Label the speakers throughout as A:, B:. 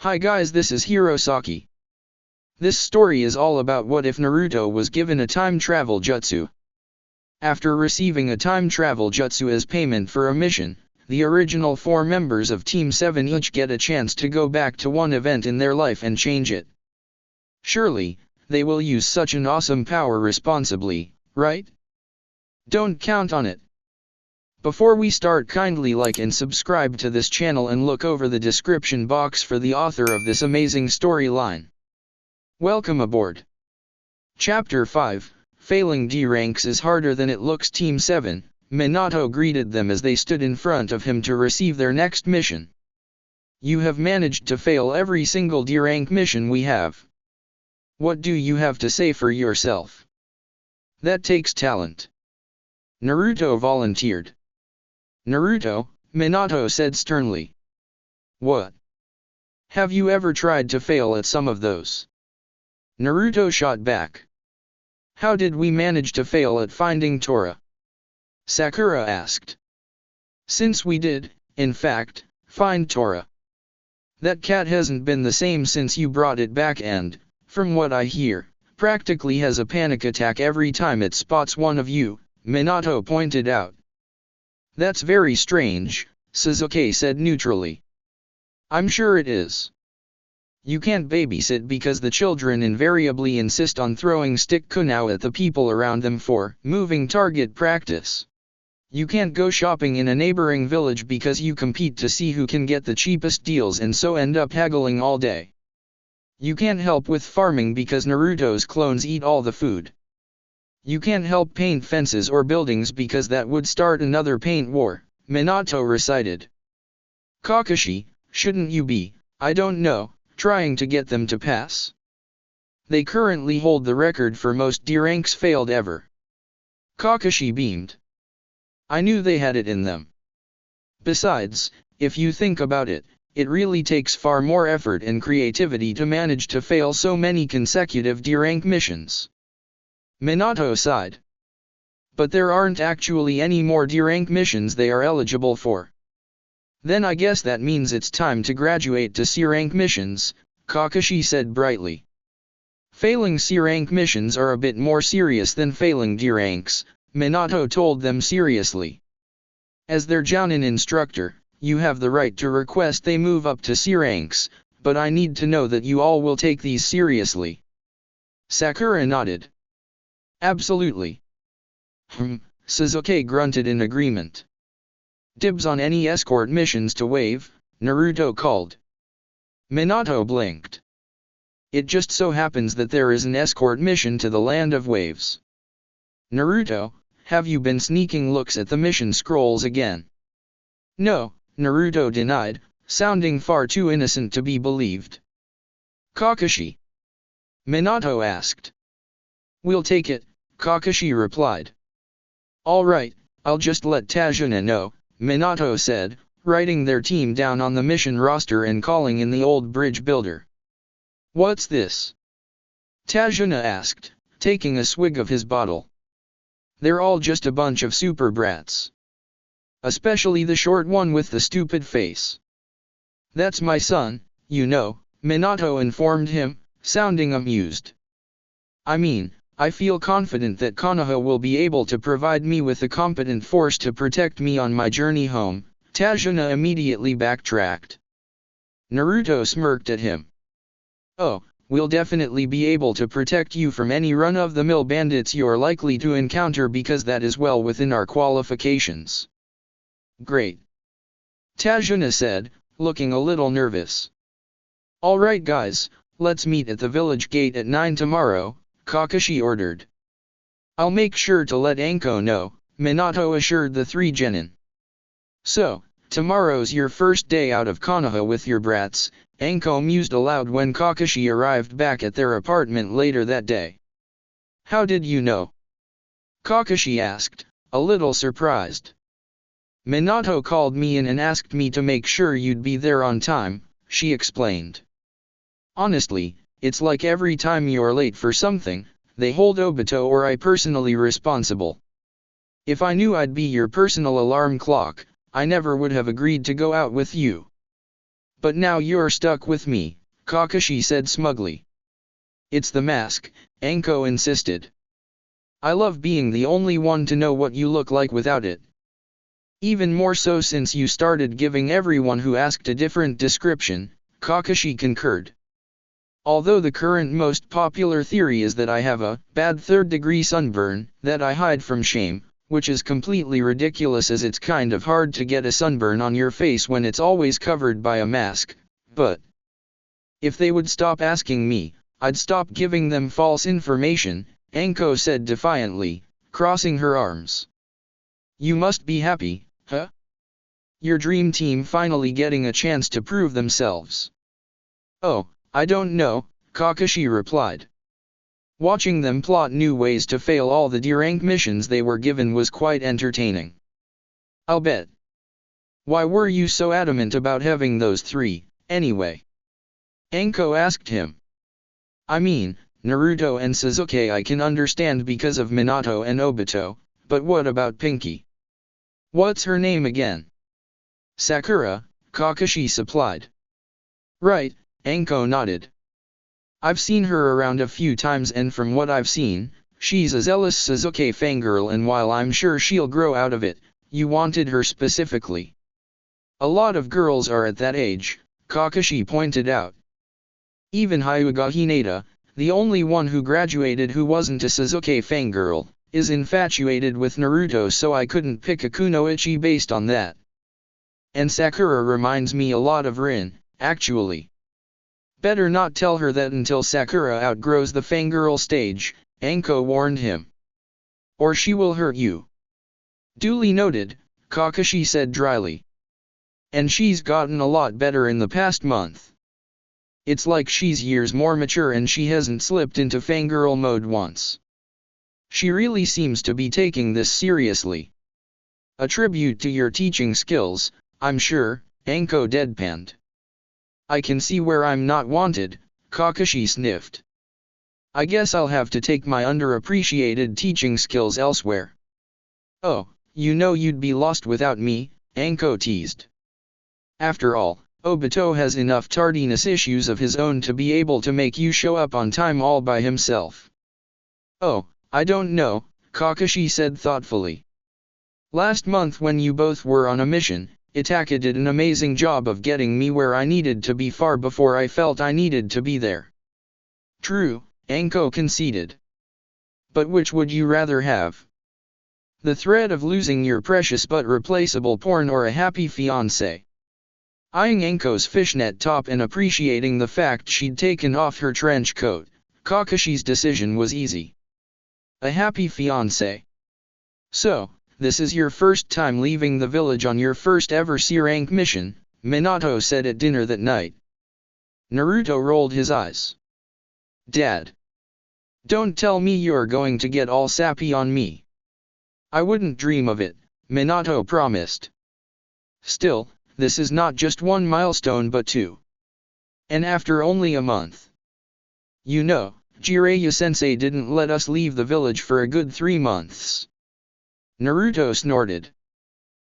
A: Hi guys, this is Hirosaki. This story is all about what if Naruto was given a time travel jutsu. After receiving a time travel jutsu as payment for a mission, the original 4 members of Team 7 each get a chance to go back to one event in their life and change it. Surely, they will use such an awesome power responsibly, right? Don't count on it. Before we start, kindly like and subscribe to this channel and look over the description box for the author of this amazing storyline. Welcome aboard. Chapter 5, Failing D ranks is harder than it looks. Team 7, Minato greeted them as they stood in front of him to receive their next mission. You have managed to fail every single D rank mission we have. What do you have to say for yourself? That takes talent. Naruto volunteered. Naruto, Minato said sternly. What? Have you ever tried to fail at some of those? Naruto shot back. How did we manage to fail at finding Tora? Sakura asked. Since we did, in fact, find Tora. That cat hasn't been the same since you brought it back and, from what I hear, practically has a panic attack every time it spots one of you, Minato pointed out. That's very strange, Sasuke said neutrally. I'm sure it is. You can't babysit because the children invariably insist on throwing stick kunao at the people around them for moving target practice. You can't go shopping in a neighboring village because you compete to see who can get the cheapest deals and so end up haggling all day. You can't help with farming because Naruto's clones eat all the food. You can't help paint fences or buildings because that would start another paint war, Minato recited. Kakashi, shouldn't you be, I don't know, trying to get them to pass? They currently hold the record for most D ranks failed ever. Kakashi beamed. I knew they had it in them. Besides, if you think about it, it really takes far more effort and creativity to manage to fail so many consecutive D rank missions. Minato sighed. But there aren't actually any more D rank missions they are eligible for. Then I guess that means it's time to graduate to C rank missions, Kakashi said brightly. Failing C rank missions are a bit more serious than failing D ranks, Minato told them seriously. As their Jounin instructor, you have the right to request they move up to C ranks, but I need to know that you all will take these seriously. Sakura nodded. Absolutely. Sasuke grunted in agreement. Dibs on any escort missions to wave, Naruto called. Minato blinked. It just so happens that there is an escort mission to the Land of Waves. Naruto, have you been sneaking looks at the mission scrolls again? No, Naruto denied, sounding far too innocent to be believed. Kakashi? Minato asked. We'll take it, Kakashi replied. Alright, I'll just let Tajuna know, Minato said, writing their team down on the mission roster and calling in the old bridge builder. What's this? Tajuna asked, taking a swig of his bottle. They're all just a bunch of super brats. Especially the short one with the stupid face. That's my son, you know, Minato informed him, sounding amused. I mean, I feel confident that Konoha will be able to provide me with a competent force to protect me on my journey home, Tajuna immediately backtracked. Naruto smirked at him. Oh, we'll definitely be able to protect you from any run-of-the-mill bandits you're likely to encounter because that is well within our qualifications. Great. Tajuna said, looking a little nervous. Alright guys, let's meet at the village gate at 9 tomorrow, Kakashi ordered. I'll make sure to let Anko know, Minato assured the 3 genin. So, tomorrow's your first day out of Konoha with your brats, Anko mused aloud when Kakashi arrived back at their apartment later that day. How did you know? Kakashi asked, a little surprised. Minato called me in and asked me to make sure you'd be there on time, she explained. Honestly, it's like every time you're late for something, they hold Obito or I personally responsible. If I knew I'd be your personal alarm clock, I never would have agreed to go out with you. But now you're stuck with me, Kakashi said smugly. It's the mask, Anko insisted. I love being the only one to know what you look like without it. Even more so since you started giving everyone who asked a different description, Kakashi concurred. Although the current most popular theory is that I have a bad third-degree sunburn that I hide from shame, which is completely ridiculous as it's kind of hard to get a sunburn on your face when it's always covered by a mask, but if they would stop asking me, I'd stop giving them false information, Anko said defiantly, crossing her arms. You must be happy, huh? Your dream team finally getting a chance to prove themselves. Oh, I don't know, Kakashi replied. Watching them plot new ways to fail all the D-rank missions they were given was quite entertaining. I'll bet. Why were you so adamant about having those three, anyway? Anko asked him. I mean, Naruto and Sasuke I can understand because of Minato and Obito, but what about Pinky? What's her name again? Sakura, Kakashi supplied. Right, Anko nodded. I've seen her around a few times and from what I've seen, she's a zealous Sasuke fangirl and while I'm sure she'll grow out of it, you wanted her specifically. A lot of girls are at that age, Kakashi pointed out. Even Hyuga Hinata, the only one who graduated who wasn't a Sasuke fangirl, is infatuated with Naruto so I couldn't pick a kunoichi based on that. And Sakura reminds me a lot of Rin, actually. Better not tell her that until Sakura outgrows the fangirl stage, Anko warned him. Or she will hurt you. Duly noted, Kakashi said dryly. And she's gotten a lot better in the past month. It's like she's years more mature and she hasn't slipped into fangirl mode once. She really seems to be taking this seriously. A tribute to your teaching skills, I'm sure, Anko deadpanned. I can see where I'm not wanted, Kakashi sniffed. I guess I'll have to take my underappreciated teaching skills elsewhere. Oh, you know you'd be lost without me, Anko teased. After all, Obito has enough tardiness issues of his own to be able to make you show up on time all by himself. Oh, I don't know, Kakashi said thoughtfully. Last month when you both were on a mission, Itaka did an amazing job of getting me where I needed to be far before I felt I needed to be there. True, Anko conceded. But which would you rather have? The threat of losing your precious but replaceable porn or a happy fiancé? Eyeing Anko's fishnet top and appreciating the fact she'd taken off her trench coat, Kakashi's decision was easy. A happy fiancé. So, this is your first time leaving the village on your first ever C-rank mission, Minato said at dinner that night. Naruto rolled his eyes. Dad. Don't tell me you're going to get all sappy on me. I wouldn't dream of it, Minato promised. Still, this is not just one milestone but two. And after only a month. You know, Jiraiya-sensei didn't let us leave the village for a good 3 months. Naruto snorted.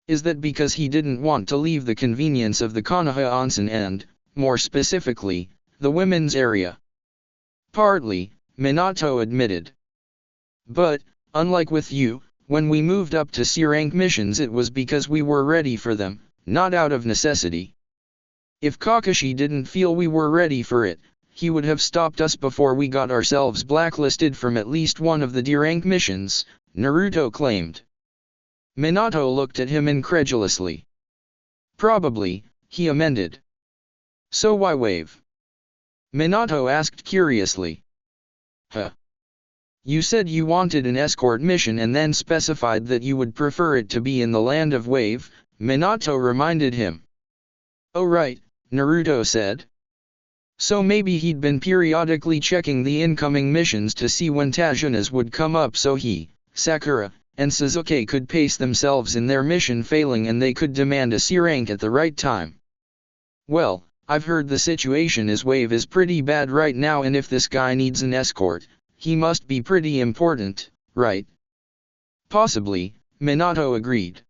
A: Is that because he didn't want to leave the convenience of the Konoha onsen and, more specifically, the women's area? Partly, Minato admitted. But, unlike with you, when we moved up to C-rank missions it was because we were ready for them, not out of necessity. If Kakashi didn't feel we were ready for it, he would have stopped us before we got ourselves blacklisted from at least one of the D-rank missions, Naruto claimed. Minato looked at him incredulously. Probably, he amended. So why wave? Minato asked curiously. Huh? You said you wanted an escort mission and then specified that you would prefer it to be in the land of Wave, Minato reminded him. Oh right, Naruto said. So maybe he'd been periodically checking the incoming missions to see when Tajunas would come up so he, Sakura, and Sasuke could pace themselves in their mission failing and they could demand a C rank at the right time. Well, I've heard the situation is Wave is pretty bad right now and if this guy needs an escort, he must be pretty important, right? Possibly, Minato agreed.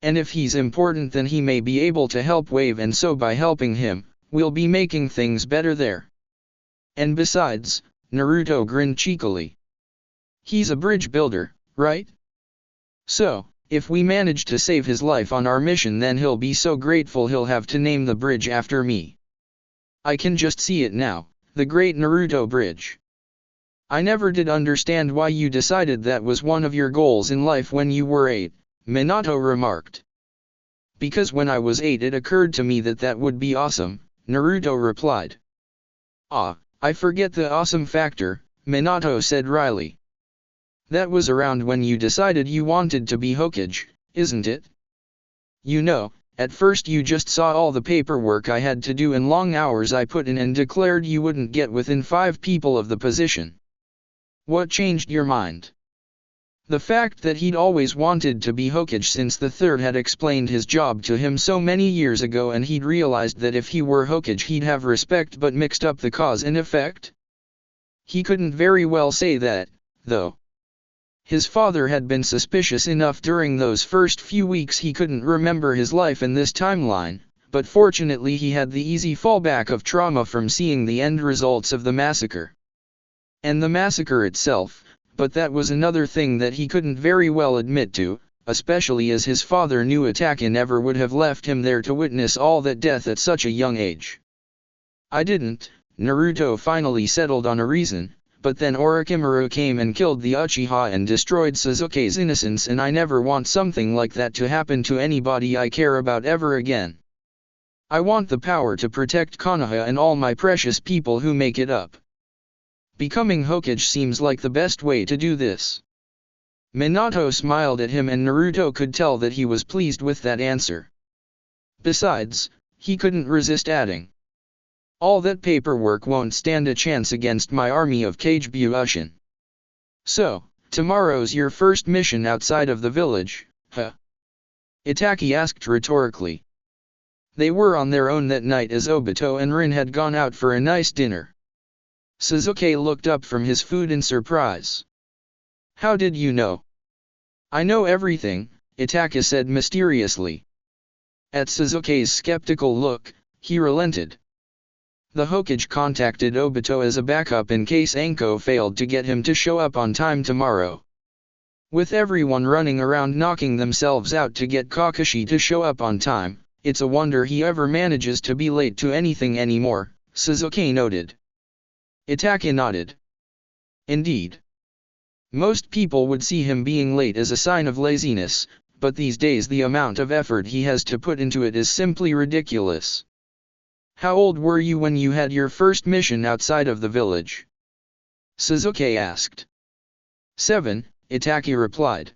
A: And if he's important, then he may be able to help Wave, and so by helping him, we'll be making things better there. And besides, Naruto grinned cheekily. He's a bridge builder, right? So, if we manage to save his life on our mission, then he'll be so grateful he'll have to name the bridge after me. I can just see it now, the Great Naruto Bridge. I never did understand why you decided that was one of your goals in life when you were 8, Minato remarked. Because when I was 8 it occurred to me that that would be awesome, Naruto replied. Ah, I forget the awesome factor, Minato said wryly. That was around when you decided you wanted to be Hokage, isn't it? You know, at first you just saw all the paperwork I had to do and long hours I put in and declared you wouldn't get within 5 people of the position. What changed your mind? The fact that he'd always wanted to be Hokage since the third had explained his job to him so many years ago, and he'd realized that if he were Hokage he'd have respect, but mixed up the cause and effect? He couldn't very well say that, though. His father had been suspicious enough during those first few weeks he couldn't remember his life in this timeline, but fortunately he had the easy fallback of trauma from seeing the end results of the massacre. And the massacre itself, but that was another thing that he couldn't very well admit to, especially as his father knew Itachi never would have left him there to witness all that death at such a young age. I didn't, Naruto finally settled on a reason, but then Orochimaru came and killed the Uchiha and destroyed Sasuke's innocence, and I never want something like that to happen to anybody I care about ever again. I want the power to protect Konoha and all my precious people who make it up. Becoming Hokage seems like the best way to do this. Minato smiled at him, and Naruto could tell that he was pleased with that answer. Besides, he couldn't resist adding, all that paperwork won't stand a chance against my army of Kagebunshin. So, tomorrow's your first mission outside of the village, huh? Itachi asked rhetorically. They were on their own that night as Obito and Rin had gone out for a nice dinner. Sasuke looked up from his food in surprise. How did you know? I know everything, Itachi said mysteriously. At Sasuke's skeptical look, he relented. The Hokage contacted Obito as a backup in case Anko failed to get him to show up on time tomorrow. With everyone running around knocking themselves out to get Kakashi to show up on time, it's a wonder he ever manages to be late to anything anymore, Sasuke noted. Itachi nodded. Indeed. Most people would see him being late as a sign of laziness, but these days the amount of effort he has to put into it is simply ridiculous. How old were you when you had your first mission outside of the village? Sasuke asked. 7, Itachi replied.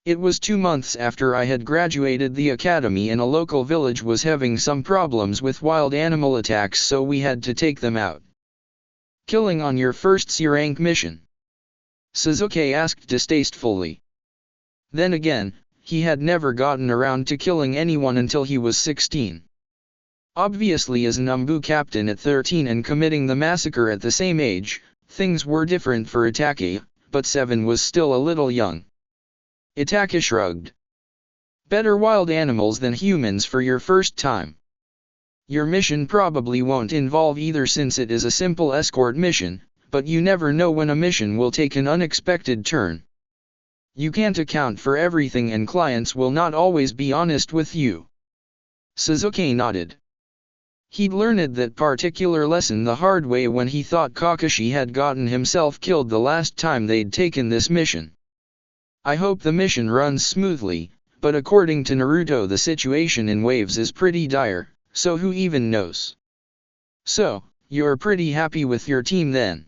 A: It was 2 months after I had graduated the academy, and a local village was having some problems with wild animal attacks, so we had to take them out. Killing on your first C-rank mission? Sasuke asked distastefully. Then again, he had never gotten around to killing anyone until he was 16. Obviously, as an Umbu captain at 13 and committing the massacre at the same age, things were different for Itachi, but 7 was still a little young. Itachi shrugged. Better wild animals than humans for your first time. Your mission probably won't involve either, since it is a simple escort mission, but you never know when a mission will take an unexpected turn. You can't account for everything, and clients will not always be honest with you. Sasuke nodded. He'd learned that particular lesson the hard way when he thought Kakashi had gotten himself killed the last time they'd taken this mission. I hope the mission runs smoothly, but according to Naruto the situation in Waves is pretty dire, so who even knows? So, you're pretty happy with your team then?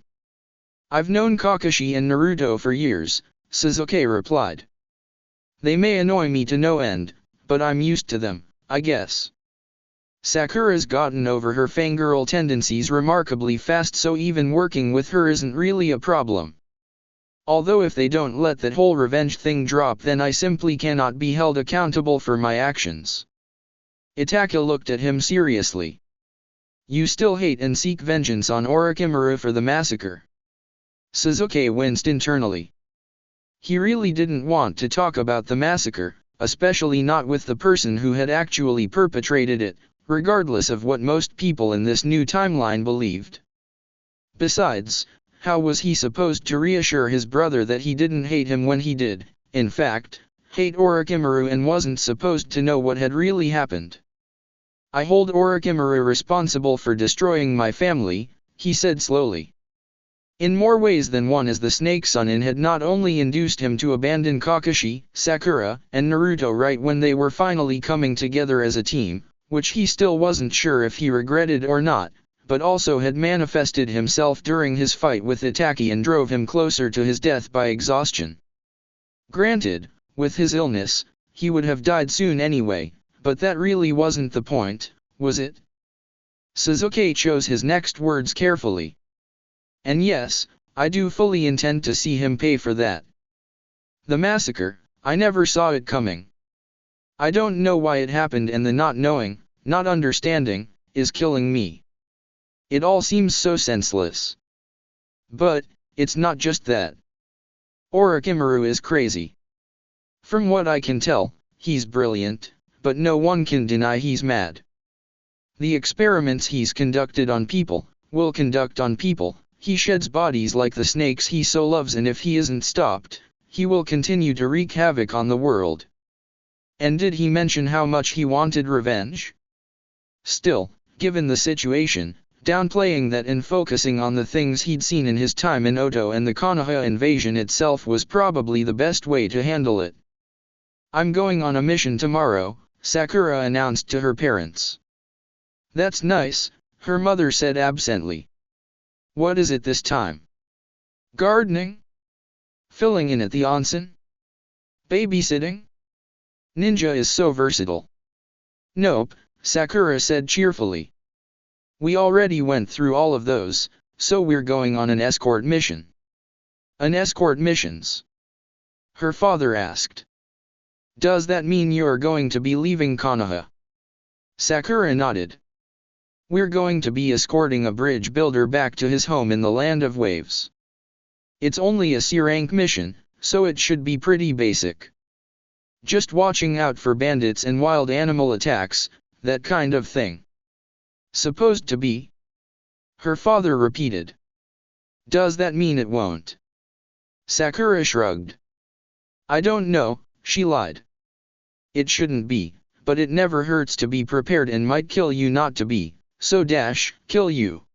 A: I've known Kakashi and Naruto for years, Sasuke replied. They may annoy me to no end, but I'm used to them, I guess. Sakura's gotten over her fangirl tendencies remarkably fast, so even working with her isn't really a problem. Although if they don't let that whole revenge thing drop, then I simply cannot be held accountable for my actions. Itachi looked at him seriously. You still hate and seek vengeance on Orochimaru for the massacre? Sasuke winced internally. He really didn't want to talk about the massacre, especially not with the person who had actually perpetrated it, regardless of what most people in this new timeline believed. Besides, how was he supposed to reassure his brother that he didn't hate him when he did, in fact, hate Orochimaru and wasn't supposed to know what had really happened? "I hold Orochimaru responsible for destroying my family," he said slowly. In more ways than one, as the Snake Sunin had not only induced him to abandon Kakashi, Sakura, and Naruto right when they were finally coming together as a team, which he still wasn't sure if he regretted or not, but also had manifested himself during his fight with Itachi and drove him closer to his death by exhaustion. Granted, with his illness, he would have died soon anyway, but that really wasn't the point, was it? Sasuke chose his next words carefully. "And yes, I do fully intend to see him pay for that. The massacre, I never saw it coming. I don't know why it happened, and the not knowing, not understanding, is killing me. It all seems so senseless. But, it's not just that. Orochimaru is crazy. From what I can tell, he's brilliant, but no one can deny he's mad. The experiments he's conducted on people, will conduct on people. He sheds bodies like the snakes he so loves, and if he isn't stopped, he will continue to wreak havoc on the world." And did he mention how much he wanted revenge? Still, given the situation, downplaying that and focusing on the things he'd seen in his time in Oto and the Konoha invasion itself was probably the best way to handle it. "I'm going on a mission tomorrow," Sakura announced to her parents. "That's nice," her mother said absently. "What is it this time? Gardening? Filling in at the onsen? Babysitting? Ninja is so versatile." "Nope," Sakura said cheerfully. "We already went through all of those, so we're going on an escort mission." "An escort missions?" her father asked. "Does that mean you're going to be leaving Konoha?" Sakura nodded. "We're going to be escorting a bridge builder back to his home in the Land of Waves. It's only a C-rank mission, so it should be pretty basic. Just watching out for bandits and wild animal attacks, that kind of thing." "Supposed to be?" her father repeated. "Does that mean it won't?" Sakura shrugged. "I don't know," she lied. "It shouldn't be, but it never hurts to be prepared and might kill you not to be, so kill you."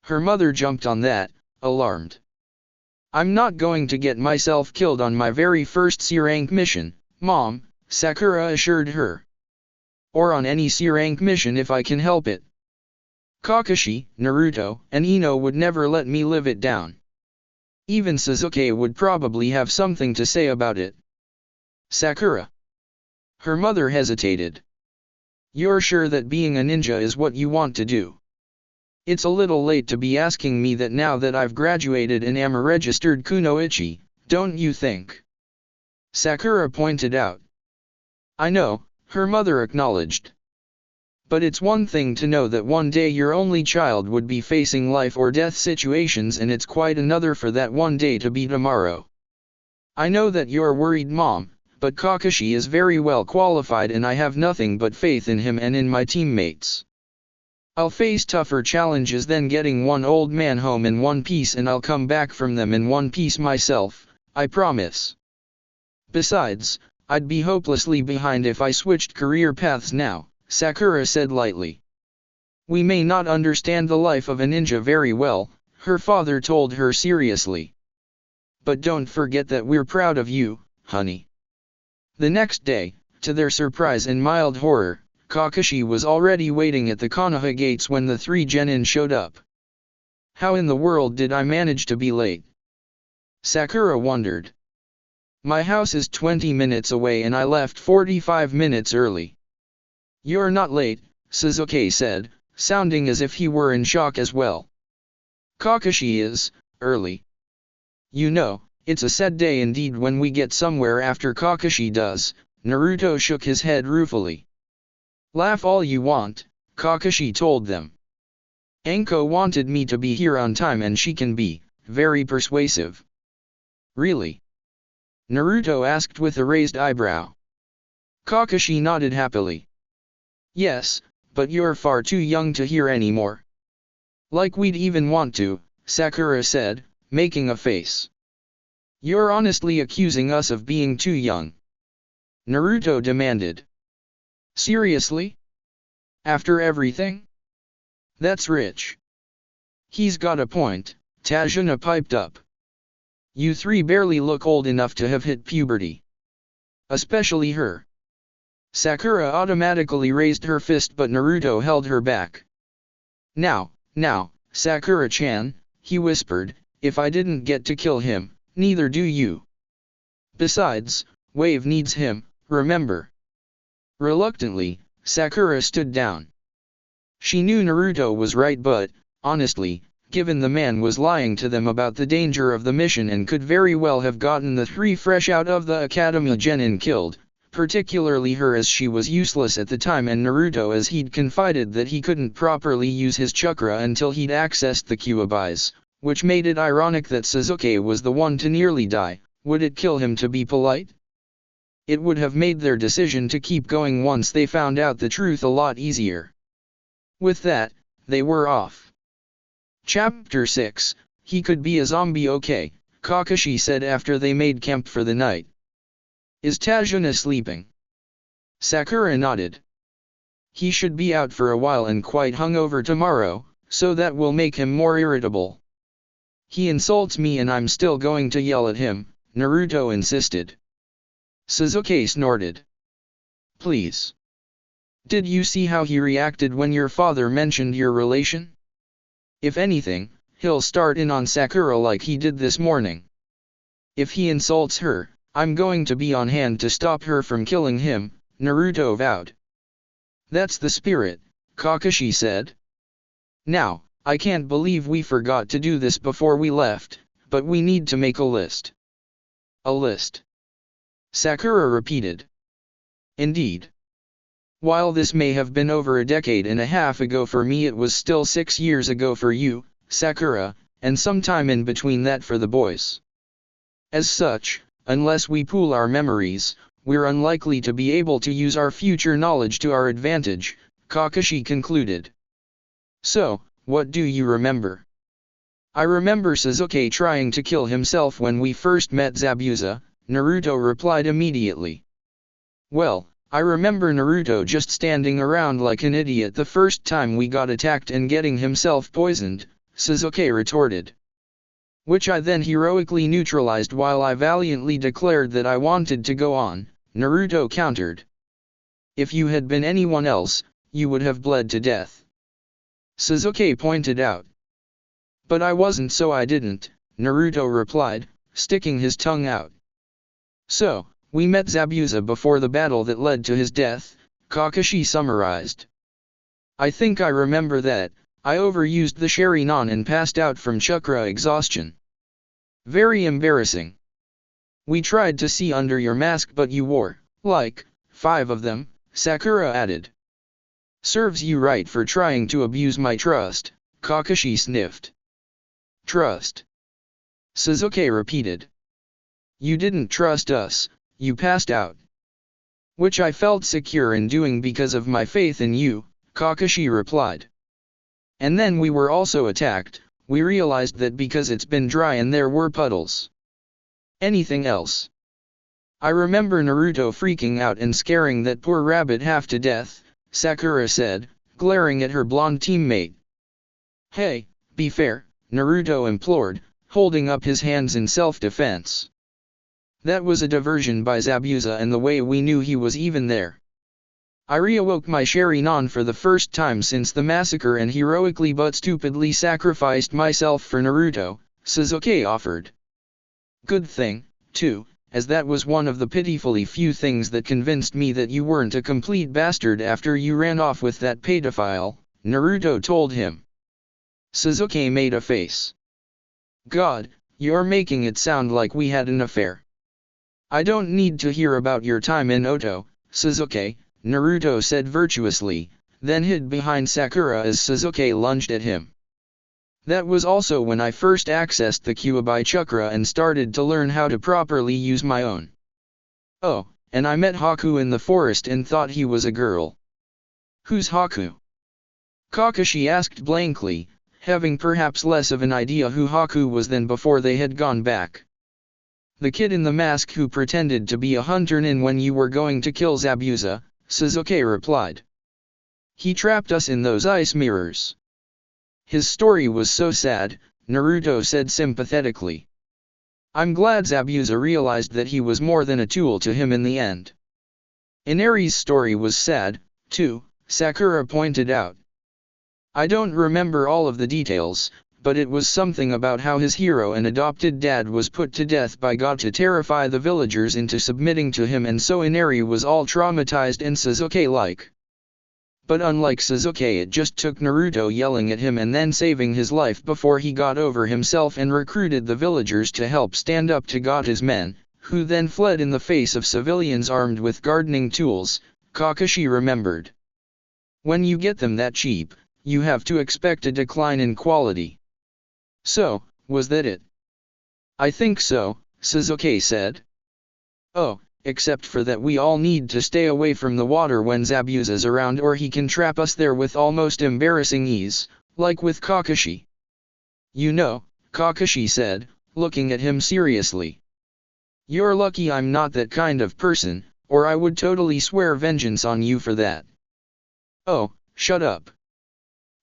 A: Her mother jumped on that, alarmed. "I'm not going to get myself killed on my very first C-rank mission, Mom," Sakura assured her. "Or on any C-rank mission if I can help it. Kakashi, Naruto, and Ino would never let me live it down. Even Sasuke would probably have something to say about it." "Sakura." Her mother hesitated. "You're sure that being a ninja is what you want to do? It's a little late to be asking me that now that I've graduated and am a registered kunoichi, don't you think?" Sakura pointed out. "I know," her mother acknowledged. "But it's one thing to know that one day your only child would be facing life or death situations, and it's quite another for that one day to be tomorrow. I know that you're worried, Mom, but Kakashi is very well qualified and I have nothing but faith in him and in my teammates. I'll face tougher challenges than getting one old man home in one piece, and I'll come back from them in one piece myself, I promise. Besides, I'd be hopelessly behind if I switched career paths now," Sakura said lightly. "We may not understand the life of a ninja very well," her father told her seriously. "But don't forget that we're proud of you, honey." The next day, to their surprise and mild horror, Kakashi was already waiting at the Konoha gates when the three genin showed up. "How in the world did I manage to be late?" Sakura wondered. "My house is 20 minutes away and I left 45 minutes early." "You're not late," Sasuke said, sounding as if he were in shock as well. "Kakashi is early. You know, it's a sad day indeed when we get somewhere after Kakashi does." Naruto shook his head ruefully. "Laugh all you want," Kakashi told them. "Anko wanted me to be here on time and she can be very persuasive." "Really?" Naruto asked with a raised eyebrow. Kakashi nodded happily. Yes, but you're far too young to hear anymore. Like we'd even want to, Sakura said, making a face. You're honestly accusing us of being too young? Naruto demanded. Seriously? After everything? That's rich. He's got a point, Tajana piped up. You three barely look old enough to have hit puberty. Especially her. Sakura automatically raised her fist, but Naruto held her back. Now, Sakura-chan, he whispered, if I didn't get to kill him, neither do you. Besides, Wave needs him, remember. Reluctantly, Sakura stood down. She knew Naruto was right, but, honestly, given the man was lying to them about the danger of the mission and could very well have gotten the three fresh out of the Academia Genin killed, particularly her as she was useless at the time and Naruto as he'd confided that he couldn't properly use his chakra until he'd accessed the Kyuubi's, which made it ironic that Sasuke was the one to nearly die. Would it kill him to be polite? It would have made their decision to keep going once they found out the truth a lot easier. With that, they were off. Chapter 6, He Could Be a Zombie. Okay, Kakashi said after they made camp for the night. Is Tajana sleeping? Sakura nodded. He should be out for a while and quite hungover tomorrow, so that will make him more irritable. He insults me and I'm still going to yell at him, Naruto insisted. Sasuke snorted. Please. Did you see how he reacted when your father mentioned your relation? If anything, he'll start in on Sakura like he did this morning. If he insults her, I'm going to be on hand to stop her from killing him, Naruto vowed. That's the spirit, Kakashi said. Now, I can't believe we forgot to do this before we left, but we need to make a list. A list? Sakura repeated. Indeed. While this may have been over a decade and a half ago for me, it was still 6 years ago for you, Sakura, and some time in between that for the boys. As such, unless we pool our memories, we're unlikely to be able to use our future knowledge to our advantage, Kakashi concluded. So, what do you remember? I remember Sasuke trying to kill himself when we first met Zabuza, Naruto replied immediately. Well, I remember Naruto just standing around like an idiot the first time we got attacked and getting himself poisoned, Sasuke retorted. Which I then heroically neutralized while I valiantly declared that I wanted to go on, Naruto countered. If you had been anyone else, you would have bled to death. Sasuke pointed out. But I wasn't, so I didn't, Naruto replied, sticking his tongue out. So, we met Zabuza before the battle that led to his death, Kakashi summarized. I think I remember that. I overused the Sharingan and passed out from chakra exhaustion. Very embarrassing. We tried to see under your mask but you wore, like, 5 of them, Sakura added. Serves you right for trying to abuse my trust, Kakashi sniffed. Trust? Sasuke repeated. You didn't trust us, you passed out. Which I felt secure in doing because of my faith in you, Kakashi replied. And then we were also attacked. We realized that because it's been dry and there were puddles. Anything else? I remember Naruto freaking out and scaring that poor rabbit half to death, Sakura said, glaring at her blonde teammate. Hey, be fair, Naruto implored, holding up his hands in self-defense. That was a diversion by Zabuza and the way we knew he was even there. I reawoke my Sharingan for the first time since the massacre and heroically but stupidly sacrificed myself for Naruto, Sasuke offered. Good thing, too, as that was one of the pitifully few things that convinced me that you weren't a complete bastard after you ran off with that pedophile, Naruto told him. Sasuke made a face. God, you're making it sound like we had an affair. I don't need to hear about your time in Oto, Sasuke, Naruto said virtuously, then hid behind Sakura as Sasuke lunged at him. That was also when I first accessed the Kyuubi chakra and started to learn how to properly use my own. Oh, and I met Haku in the forest and thought he was a girl. Who's Haku? Kakashi asked blankly, having perhaps less of an idea who Haku was than before they had gone back. The kid in the mask who pretended to be a hunter nin when you were going to kill Zabuza, Sasuke replied. He trapped us in those ice mirrors. His story was so sad, Naruto said sympathetically. I'm glad Zabuza realized that he was more than a tool to him in the end. Inari's story was sad, too, Sakura pointed out. I don't remember all of the details, but it was something about how his hero and adopted dad was put to death by God to terrify the villagers into submitting to him, and so Inari was all traumatized and Sasuke-like. But unlike Sasuke, it just took Naruto yelling at him and then saving his life before he got over himself and recruited the villagers to help stand up to Gauta's men, who then fled in the face of civilians armed with gardening tools, Kakashi remembered. When you get them that cheap, you have to expect a decline in quality. So, was that it? I think so, Sasuke said. Oh, except for that we all need to stay away from the water when Zabuza's around, or he can trap us there with almost embarrassing ease, like with Kakashi. You know, Kakashi said, looking at him seriously. You're lucky I'm not that kind of person, or I would totally swear vengeance on you for that. Oh, shut up.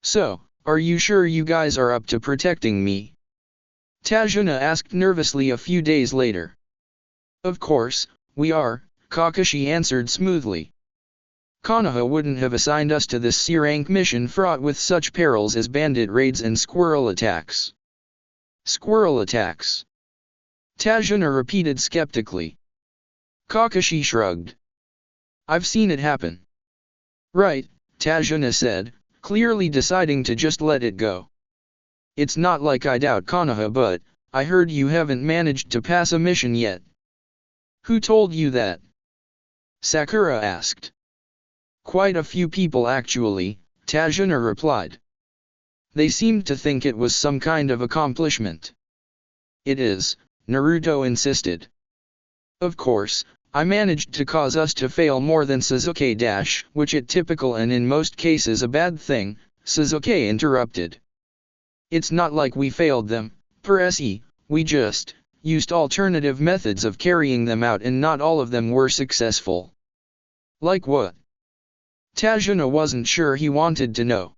A: So, are you sure you guys are up to protecting me? Tajuna asked nervously a few days later. Of course, we are, Kakashi answered smoothly. Konoha wouldn't have assigned us to this C-rank mission fraught with such perils as bandit raids and squirrel attacks. Squirrel attacks? Tajuna repeated skeptically. Kakashi shrugged. I've seen it happen. Right, Tajuna said, clearly deciding to just let it go. It's not like I doubt Konoha, but I heard you haven't managed to pass a mission yet. Who told you that? Sakura asked. Quite a few people actually, Tajuna replied. They seemed to think it was some kind of accomplishment. It is, Naruto insisted. Of course, I managed to cause us to fail more than Sasuke - which is typical and in most cases a bad thing, Sasuke interrupted. It's not like we failed them, per se, we just used alternative methods of carrying them out and not all of them were successful. Like what? Tajuna wasn't sure he wanted to know.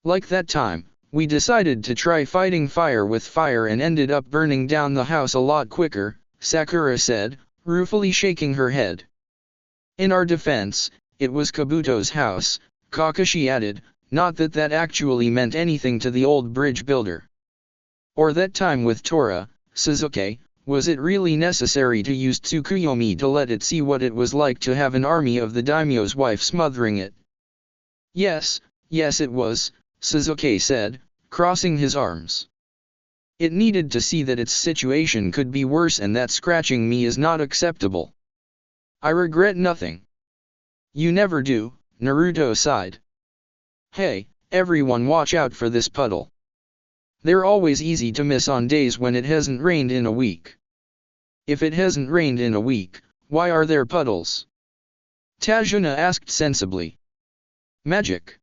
A: Like that time, we decided to try fighting fire with fire and ended up burning down the house a lot quicker, Sakura said, ruefully shaking her head. In our defense, it was Kabuto's house, Kakashi added, not that that actually meant anything to the old bridge builder. Or that time with Tora, Sasuke, was it really necessary to use Tsukuyomi to let it see what it was like to have an army of the daimyo's wife smothering it? Yes it was, Sasuke said, crossing his arms. It needed to see that its situation could be worse and that scratching me is not acceptable. I regret nothing. You never do, Naruto sighed. Hey, everyone watch out for this puddle. They're always easy to miss on days when it hasn't rained in a week. If it hasn't rained in a week, why are there puddles? Tajuna asked sensibly. Magic.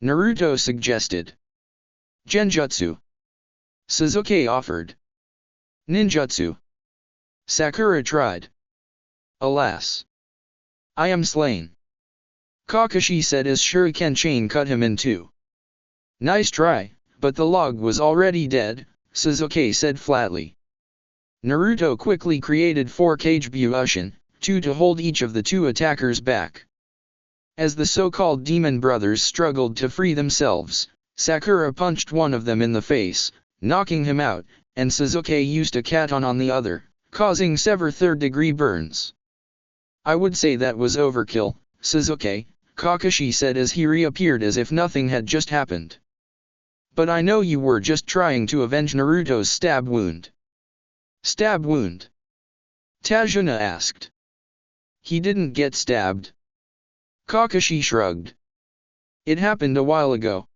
A: Naruto suggested. Genjutsu. Sasuke offered. Ninjutsu. Sakura tried. Alas. I am slain. Kakashi said as shuriken chain cut him in two. Nice try, but the log was already dead, Sasuke said flatly. Naruto quickly created 4 Kage Bushin, 2 to hold each of the 2 attackers back. As the so-called demon brothers struggled to free themselves, Sakura punched one of them in the face, knocking him out, and Sasuke used a katon on the other, causing severe third-degree burns. I would say that was overkill, Sasuke, Kakashi said as he reappeared as if nothing had just happened. But I know you were just trying to avenge Naruto's stab wound. Stab wound? Tajuna asked. He didn't get stabbed. Kakashi shrugged. It happened a while ago.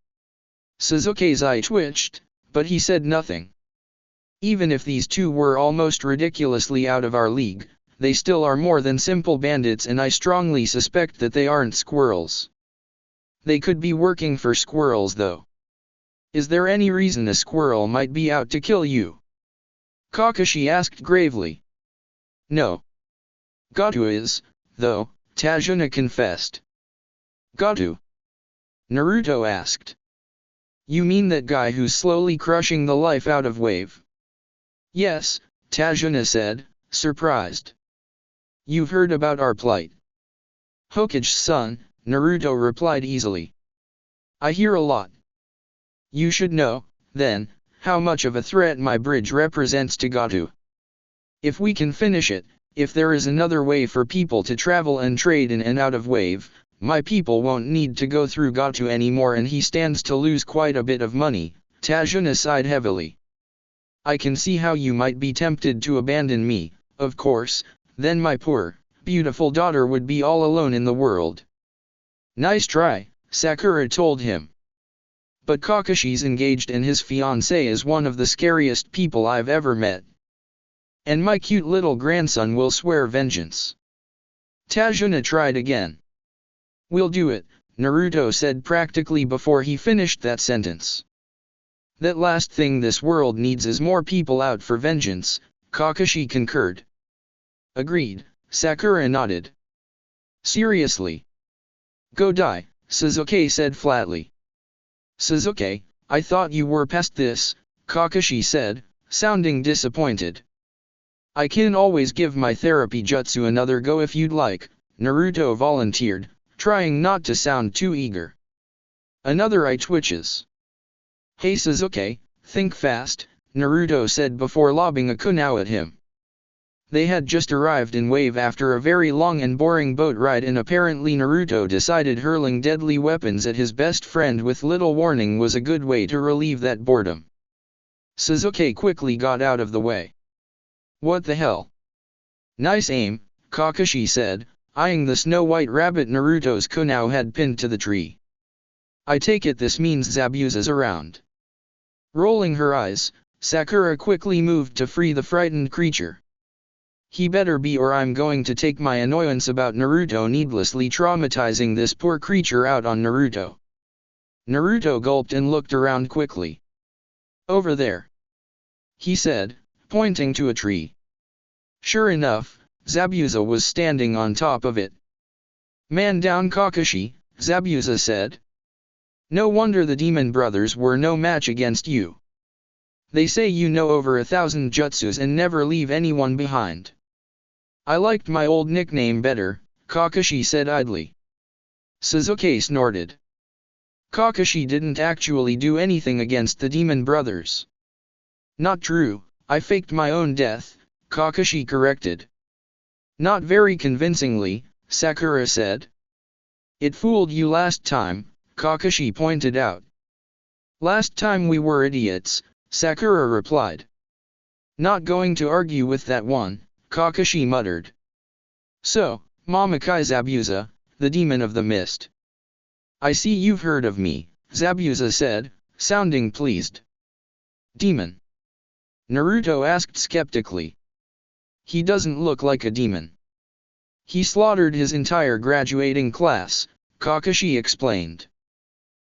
A: Sasuke's eye twitched, but he said nothing. Even if these two were almost ridiculously out of our league, they still are more than simple bandits, and I strongly suspect that they aren't squirrels. They could be working for squirrels though. Is there any reason a squirrel might be out to kill you? Kakashi asked gravely. No. Goto is, though, Tajuna confessed. Goto? Naruto asked. You mean that guy who's slowly crushing the life out of Wave? Yes, Tajuna said, surprised. You've heard about our plight. Hokage's son, Naruto replied easily. I hear a lot. You should know, then, how much of a threat my bridge represents to Goto. If we can finish it, if there is another way for people to travel and trade in and out of Wave, my people won't need to go through Goto anymore, and he stands to lose quite a bit of money. Tajuna sighed heavily. I can see how you might be tempted to abandon me, of course, then my poor, beautiful daughter would be all alone in the world. Nice try, Sakura told him. But Kakashi's engaged and his fiancée is one of the scariest people I've ever met. And my cute little grandson will swear vengeance. Tajuna tried again. We'll do it, Naruto said practically before he finished that sentence. That last thing this world needs is more people out for vengeance, Kakashi concurred. Agreed, Sakura nodded. Seriously? Go die, Sasuke said flatly. Sasuke, I thought you were past this, Kakashi said, sounding disappointed. I can always give my therapy jutsu another go if you'd like, Naruto volunteered, trying not to sound too eager. Another eye twitches. Hey Sasuke, think fast, Naruto said before lobbing a kunai at him. They had just arrived in Wave after a very long and boring boat ride, and apparently Naruto decided hurling deadly weapons at his best friend with little warning was a good way to relieve that boredom. Sasuke quickly got out of the way. What the hell? Nice aim, Kakashi said, eyeing the snow-white rabbit Naruto's kunai had pinned to the tree. I take it this means Zabuza's around. Rolling her eyes, Sakura quickly moved to free the frightened creature. He better be, or I'm going to take my annoyance about Naruto needlessly traumatizing this poor creature out on Naruto. Naruto gulped and looked around quickly. Over there, he said, pointing to a tree. Sure enough, Zabuza was standing on top of it. Man down Kakashi, Zabuza said. No wonder the demon brothers were no match against you. They say you know over 1,000 jutsus and never leave anyone behind. I liked my old nickname better, Kakashi said idly. Sasuke snorted. Kakashi didn't actually do anything against the demon brothers. Not true, I faked my own death, Kakashi corrected. Not very convincingly, Sakura said. It fooled you last time, Kakashi pointed out. Last time we were idiots, Sakura replied. Not going to argue with that one, Kakashi muttered. So, Mamakai Zabuza, the demon of the mist. I see you've heard of me, Zabuza said, sounding pleased. Demon? Naruto asked skeptically. He doesn't look like a demon. He slaughtered his entire graduating class, Kakashi explained.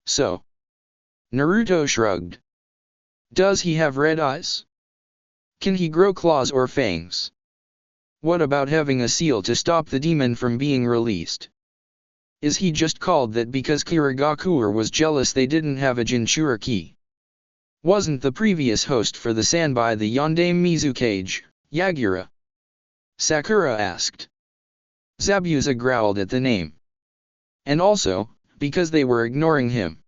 A: So? Naruto shrugged. Does he have red eyes? Can he grow claws or fangs? What about having a seal to stop the demon from being released? Is he just called that because Kirigakure was jealous they didn't have a Jinchuriki? Wasn't the previous host for the Sanbai the Yondaime Mizukage, Yagura? Sakura asked. Zabuza growled at the name. And also, because they were ignoring him.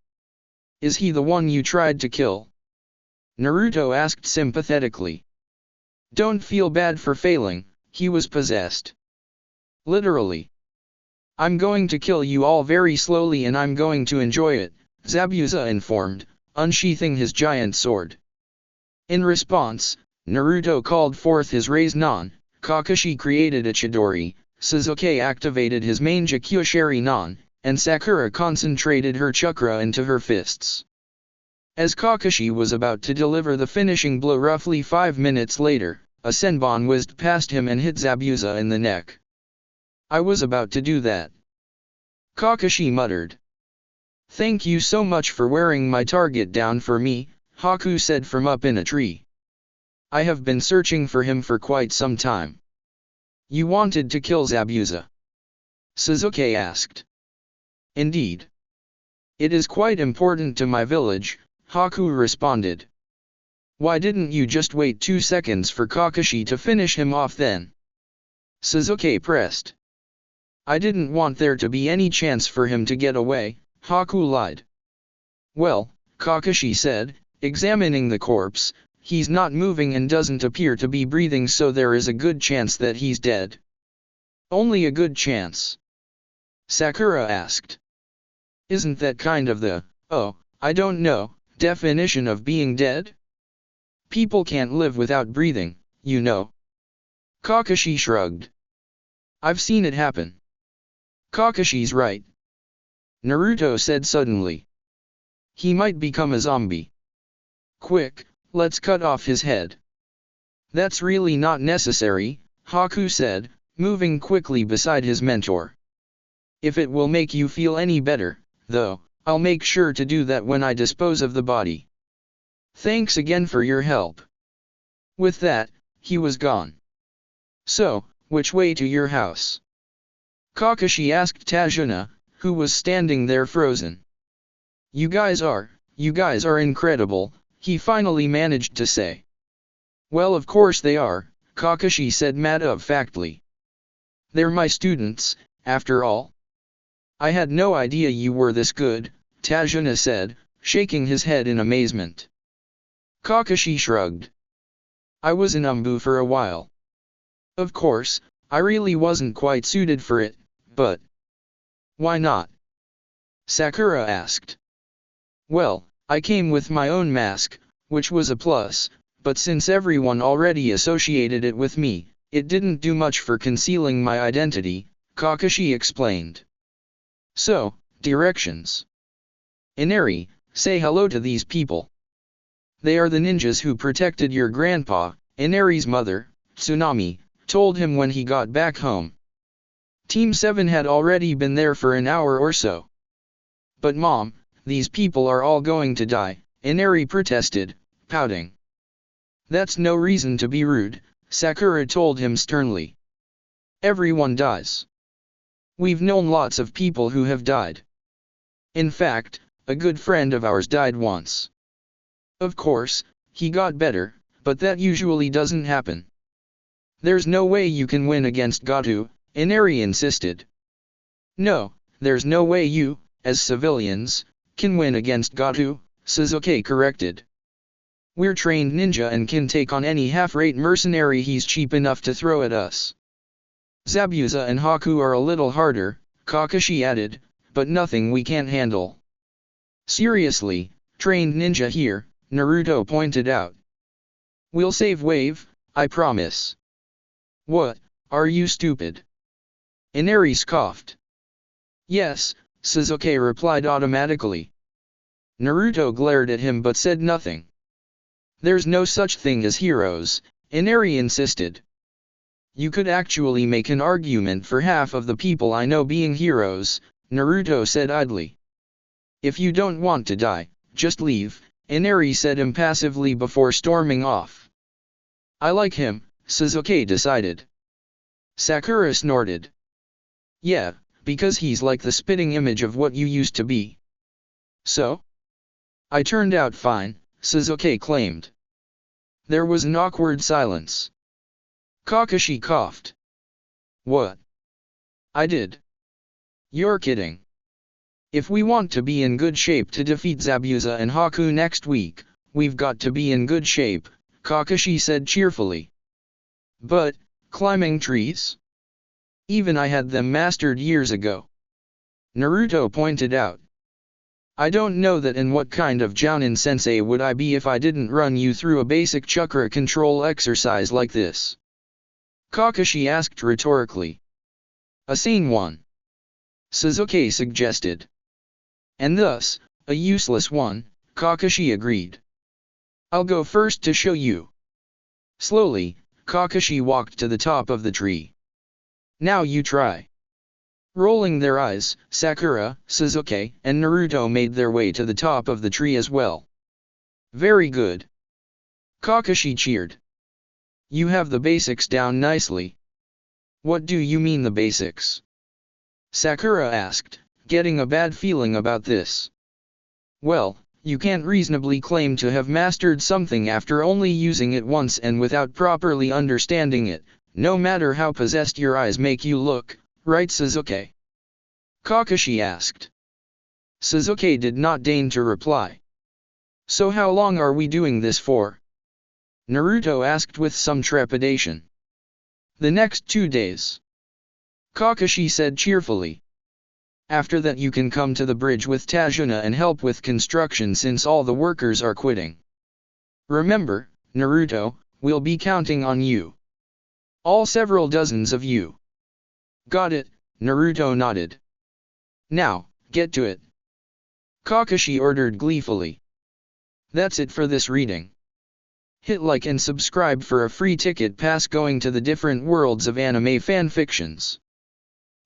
A: Is he the one you tried to kill? Naruto asked sympathetically. Don't feel bad for failing, he was possessed. Literally. I'm going to kill you all very slowly and I'm going to enjoy it, Zabuza informed, unsheathing his giant sword. In response, Naruto called forth his Raise-nan, Kakashi created a Chidori, Sasuke activated his main Kyushari-nan, and Sakura concentrated her chakra into her fists. As Kakashi was about to deliver the finishing blow roughly 5 minutes later, a senbon whizzed past him and hit Zabuza in the neck. I was about to do that. Kakashi muttered. Thank you so much for wearing my target down for me, Haku said from up in a tree. I have been searching for him for quite some time. You wanted to kill Zabuza? Sasuke asked. Indeed. It is quite important to my village, Haku responded. Why didn't you just wait 2 seconds for Kakashi to finish him off then? Sasuke pressed. I didn't want there to be any chance for him to get away, Haku lied. Well, Kakashi said, examining the corpse, he's not moving and doesn't appear to be breathing, so there is a good chance that he's dead. Only a good chance? Sakura asked. Isn't that kind of the, I don't know, definition of being dead? People can't live without breathing, you know. Kakashi shrugged. I've seen it happen. Kakashi's right. Naruto said suddenly. He might become a zombie. Quick, let's cut off his head. That's really not necessary, Haku said, moving quickly beside his mentor. If it will make you feel any better, though, I'll make sure to do that when I dispose of the body. Thanks again for your help. With that, he was gone. So, which way to your house? Kakashi asked Tajuna, who was standing there frozen. You guys are incredible, he finally managed to say. Well, of course they are, Kakashi said matter-of-factly. They're my students, after all. I had no idea you were this good, Tajuna said, shaking his head in amazement. Kakashi shrugged. I was in Umbu for a while. Of course, I really wasn't quite suited for it, but... Why not? Sakura asked. Well, I came with my own mask, which was a plus, but since everyone already associated it with me, it didn't do much for concealing my identity, Kakashi explained. So, directions. Inari, say hello to these people. They are the ninjas who protected your grandpa, Inari's mother, Tsunami, told him when he got back home. Team 7 had already been there for an hour or so. But Mom, these people are all going to die, Inari protested, pouting. That's no reason to be rude, Sakura told him sternly. Everyone dies. We've known lots of people who have died. In fact, a good friend of ours died once. Of course, he got better, but that usually doesn't happen. There's no way you can win against Gato, Inari insisted. No, there's no way you, as civilians, can win against Gato, Sasuke corrected. We're trained ninja and can take on any half-rate mercenary he's cheap enough to throw at us. Zabuza and Haku are a little harder, Kakashi added, but nothing we can't handle. Seriously, trained ninja here, Naruto pointed out. We'll save Wave, I promise. What, are you stupid? Inari scoffed. Yes, Sasuke replied automatically. Naruto glared at him but said nothing. There's no such thing as heroes, Inari insisted. You could actually make an argument for half of the people I know being heroes, Naruto said idly. If you don't want to die, just leave, Inari said impassively before storming off. I like him, Sasuke decided. Sakura snorted. Yeah, because he's like the spitting image of what you used to be. So? I turned out fine, Sasuke claimed. There was an awkward silence. Kakashi coughed. What? I did. You're kidding. If we want to be in good shape to defeat Zabuza and Haku next week, we've got to be in good shape, Kakashi said cheerfully. But, climbing trees? Even I had them mastered years ago. Naruto pointed out. I don't know that, and what kind of Jounin sensei would I be if I didn't run you through a basic chakra control exercise like this? Kakashi asked rhetorically. A sane one. Sasuke suggested. And thus, a useless one, Kakashi agreed. I'll go first to show you. Slowly, Kakashi walked to the top of the tree. Now you try. Rolling their eyes, Sakura, Sasuke, and Naruto made their way to the top of the tree as well. Very good. Kakashi cheered. You have the basics down nicely. What do you mean the basics? Sakura asked, getting a bad feeling about this. Well, you can't reasonably claim to have mastered something after only using it once and without properly understanding it, no matter how possessed your eyes make you look, right Sasuke? Kakashi asked. Sasuke did not deign to reply. So how long are we doing this for? Naruto asked with some trepidation. The next 2 days. Kakashi said cheerfully. After that you can come to the bridge with Tajuna and help with construction since all the workers are quitting. Remember, Naruto, we'll be counting on you. All several dozens of you. Got it, Naruto nodded. Now, get to it. Kakashi ordered gleefully. That's it for this reading. Hit like and subscribe for a free ticket pass going to the different worlds of anime fanfictions.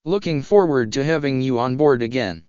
A: Looking forward to having you on board again.